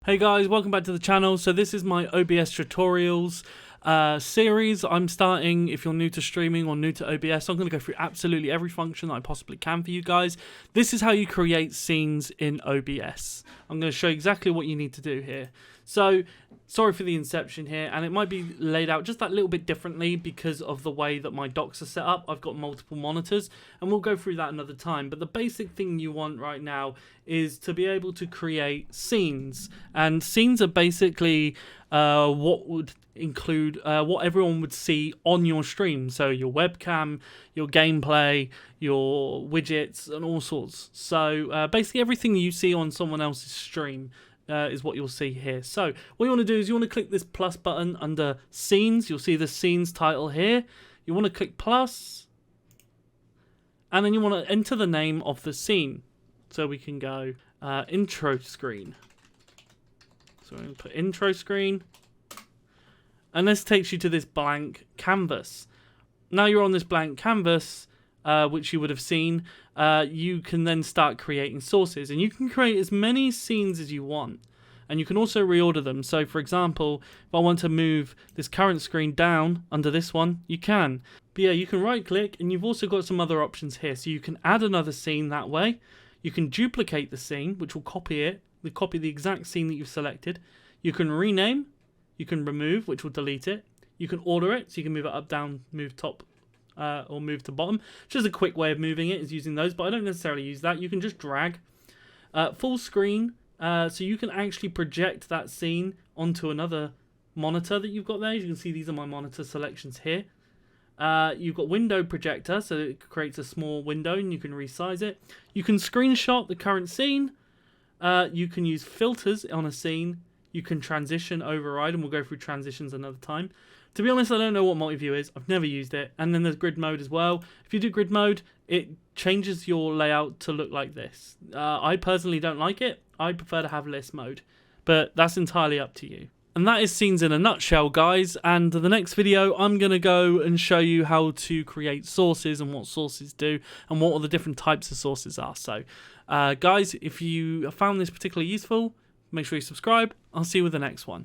Hey guys, welcome back to the channel. So this is my OBS Tutorials series I'm starting. If you're new to streaming or new to OBS, I'm going to go through absolutely every function that I possibly can for you guys. This is how you create scenes in OBS. I'm going to show you exactly what you need to do here. So, sorry for the inception here, and it might be laid out just that little bit differently because of the way that my docks are set up. I've got multiple monitors, and we'll go through that another time. But the basic thing you want right now is to be able to create scenes. And scenes are basically what would include what everyone would see on your stream. So your webcam, your gameplay, your widgets, and all sorts. So basically everything you see on someone else's stream is what you'll see here. So what you want to do is you want to click this plus button under scenes. You'll see the scenes title here. You want to click plus, and then you want to enter the name of the scene. So we can go intro screen. So we're going to put intro screen, and this takes you to this blank canvas. Now you're on this blank canvas, which you would have seen. You can then start creating sources, and you can create as many scenes as you want, and you can also reorder them. So for example, if I want to move this current screen down under this one, you can. But yeah, you can right click, and you've also got some other options here. So you can add another scene that way. You can duplicate the scene, which will copy it. We copy the exact scene that you've selected. You can rename. You can remove, which will delete it. You can order it, so you can move it up, down, move top, or move to bottom. Just a quick way of moving it is using those, but I don't necessarily use that. You can just drag. Full screen, so you can actually project that scene onto another monitor that you've got there. As you can see, these are my monitor selections here. You've got window projector, so it creates a small window and you can resize it. You can screenshot the current scene. You can use filters on a scene. You can transition override, and we'll go through transitions another time. To be honest, I don't know what multi-view is. I've never used it. And then there's grid mode as well. If you do grid mode, it changes your layout to look like this. I personally don't like it. I prefer to have list mode, but that's entirely up to you. And that is scenes in a nutshell, guys. And the next video, I'm going to go and show you how to create sources and what sources do and what all the different types of sources are. So, guys, if you found this particularly useful, make sure you subscribe. I'll see you with the next one.